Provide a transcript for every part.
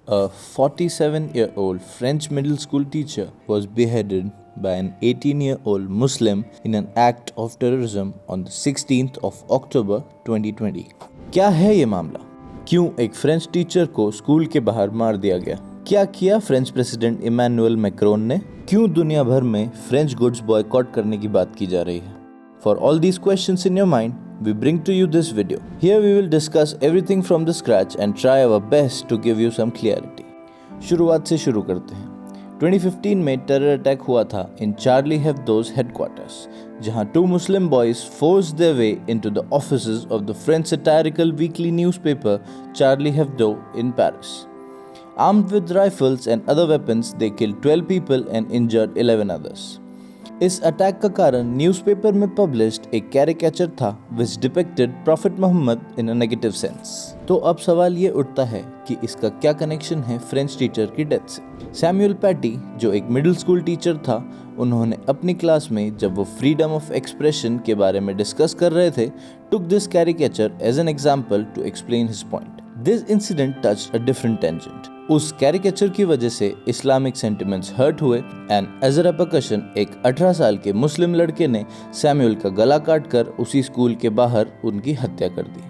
A 47-year-old French middle school teacher was beheaded by an 18-year-old Muslim in an act of terrorism on the 16th of October 2020. क्या है ये मामला? क्यों एक French teacher को school के बाहर मार दिया गया? क्या किया फ्रेंच प्रेसिडेंट इमैनुअल मैक्रोन ने? क्यों दुनिया भर में फ्रेंच गुड्स बॉयकॉट करने की बात की जा रही है? For all these questions in your mind, we bring to you this video. Here we will discuss everything from the scratch and try our best to give you some clarity. शुरुआत से शुरू करते हैं। 2015 में टेरर अटैक हुआ था in Charlie Hebdo's headquarters, जहां two Muslim boys forced their way into the offices of the French satirical weekly newspaper Charlie Hebdo in Paris. Armed with rifles and other weapons, they killed 12 people and injured 11 others. इस attack का कारण newspaper में published एक caricature था which depicted prophet Mohammad in a negative sense. तो अब सवाल ये उठता है कि इसका क्या कनेक्शन है फ्रेंच टीचर की डेथ से। सैमुअल पैटी, जो एक मिडिल स्कूल टीचर था, उन्होंने अपनी क्लास में जब वो फ्रीडम ऑफ एक्सप्रेशन के बारे में डिस्कस कर रहे थे, took this caricature as an example to explain his point. This incident touched a different tangent. उस कैरिकेचर की वजह से इस्लामिक सेंटिमेंट्स हर्ट हुए एंड एज अ रेपरकशन एक 18 साल के मुस्लिम लड़के ने सैमुअल का गला काटकर उसी स्कूल के बाहर उनकी हत्या कर दी।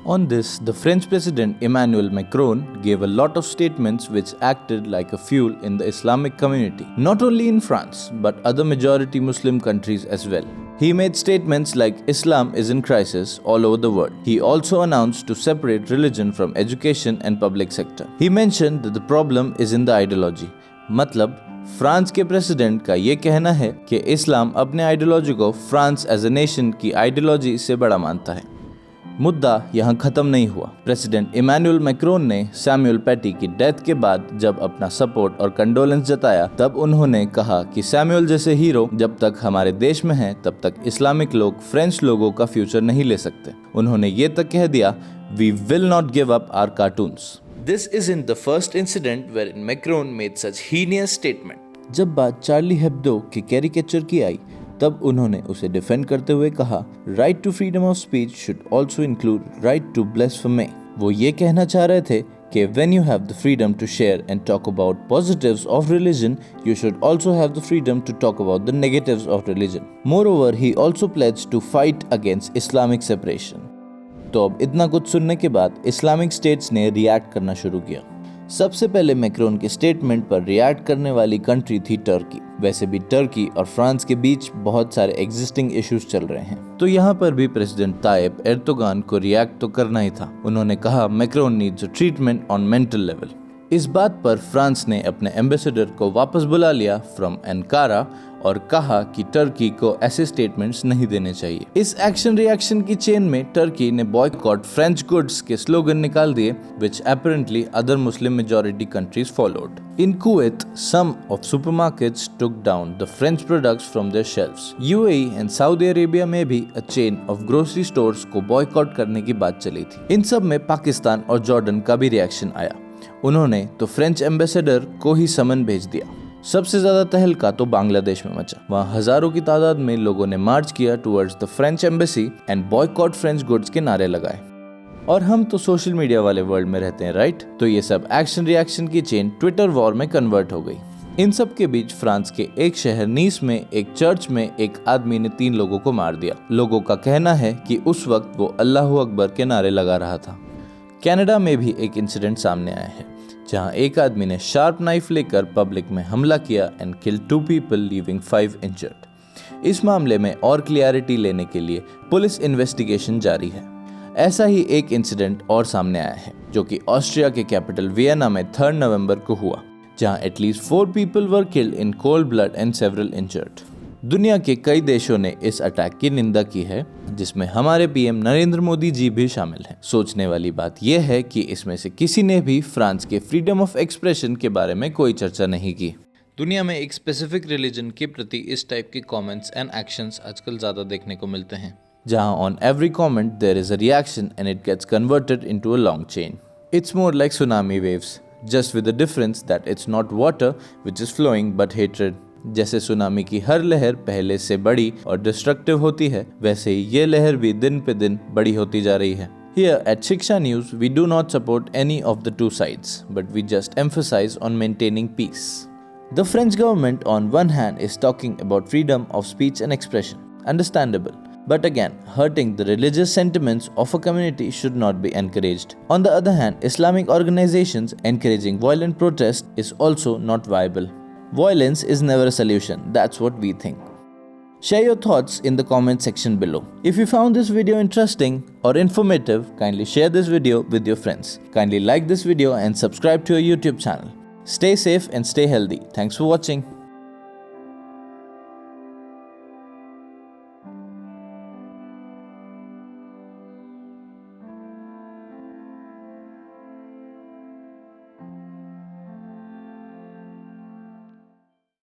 On this, the French President Emmanuel Macron gave a lot of statements which acted like a fuel in the Islamic community, not only in France, but other majority Muslim countries as well. He made statements like Islam is in crisis all over the world. He also announced to separate religion from education and public sector. He mentioned that the problem is in the ideology. मतलब France के president का ये कहना है कि इस्लाम अपने ideology को France as a nation की आइडियोलॉजी से बड़ा मानता है। मुद्दा यहाँ खत्म नहीं हुआ। प्रेसिडेंट इमैनुअल मैक्रोन ने सैमुअल पैटी की डेथ के बाद जब अपना सपोर्ट और कंडोलेंस जताया, तब उन्होंने कहा कि सैमुअल जैसे हीरो जब तक हमारे देश में हैं, तब तक इस्लामिक लोग फ्रेंच लोगों का फ्यूचर नहीं ले सकते। उन्होंने ये तक कह दिया, we will not give up our cartoons. This isn't the first incident wherein Macron made such heinous statement. जब बात चार्ली हेब्डो के कैरिकेचर की आई, तब उन्होंने उसे डिफेंड करते हुए कहा, right to freedom of speech should also include right to blasphemy. वो ये कहना चाह रहे थे कि when you have the freedom to share and talk about positives of religion, you should also have the freedom to talk about the negatives of religion. Moreover, he also pledged to fight against Islamic separation. तो अब इतना कुछ सुनने के बाद Islamic states ने react करना शुरू किया। सबसे पहले मैक्रोन के स्टेटमेंट पर रिएक्ट करने वाली कंट्री थी टर्की। वैसे भी टर्की और फ्रांस के बीच बहुत सारे एग्जिस्टिंग इश्यूज चल रहे हैं, तो यहाँ पर भी प्रेसिडेंट ताइप एर्दोगान को रिएक्ट तो करना ही था। उन्होंने कहा, Macron needs a treatment on mental level. इस बात पर फ्रांस ने अपने एम्बेसडर को वापस बुला लिया फ्रॉम एनकारा और कहा कि टर्की को ऐसे स्टेटमेंट्स नहीं देने चाहिए। इस एक्शन रिएक्शन की चेन में टर्की ने बॉयकॉट फ्रेंच गुड्स के स्लोगन निकाल दिए, which apparently other Muslim majority countries followed. In Kuwait, some of supermarkets took down the French products from their shelves. UAE and Saudi Arabia में भी a chain of grocery stores को boycott करने की बात चली थी। इन सब में पाकिस्तान और जॉर्डन का भी रिएक्शन आया। उन्होंने तो फ्रेंच एम्बेसडर को ही समन भेज दिया। सबसे ज्यादा तहलका तो बांग्लादेश में मचा। वहाँ हजारों की तादाद में लोगों ने मार्च किया towards the French embassy and boycott French goods के नारे लगाए। और हम तो सोशल मीडिया वाले वर्ल्ड में रहते हैं, राइट? तो ये सब एक्शन रिएक्शन की चेन ट्विटर वॉर में कन्वर्ट हो गई। इन सब के बीच फ्रांस के एक शहर नीस में एक चर्च में एक आदमी ने 3 लोगों को मार दिया। लोगों का कहना है कि उस वक्त वो अल्लाहू अकबर के नारे लगा रहा था। कनाडा में भी एक इंसिडेंट सामने आया है, जहां एक आदमी ने शार्प नाइफ लेकर पब्लिक में हमला किया and killed 2 people leaving 5 injured. इस मामले में और क्लियरिटी लेने के लिए पुलिस इन्वेस्टिगेशन जारी है। ऐसा ही एक इंसिडेंट और सामने आया है, जो कि ऑस्ट्रिया के कैपिटल वियना में 3 नवंबर को हुआ, जहां at least 4 people were killed in cold blood and several injured. दुनिया के कई देशों ने इस अटैक की निंदा की है, जिसमें हमारे पीएम नरेंद्र मोदी जी भी शामिल हैं। सोचने वाली बात यह है कि इसमें से किसी ने भी फ्रांस के फ्रीडम ऑफ एक्सप्रेशन के बारे में कोई चर्चा नहीं की। दुनिया में एक स्पेसिफिक रिलीजन के प्रति इस टाइप के कमेंट्स एंड एक्शंस आजकल ज्यादा देखने को मिलते हैं, जहां on every comment there is a reaction and it gets converted into a long chain. It's more like tsunami waves, just with the difference that it's not water which is flowing but hatred. जैसे tsunami की हर लहर पहले से बड़ी और destructive होती है, वैसे ही ये लहर भी दिन पे दिन बड़ी होती जा रही है। Here at Shiksha News, we do not support any of the two sides, but we just emphasize on maintaining peace. The French government on one hand is talking about freedom of speech and expression, understandable, but again, hurting the religious sentiments of a community should not be encouraged. On the other hand, Islamic organizations encouraging violent protest is also not viable. Violence is never a solution, that's what we think. Share your thoughts in the comment section below. If you found this video interesting or informative, kindly share this video with your friends. Kindly like this video and subscribe to our YouTube channel. Stay safe and stay healthy. Thanks for watching.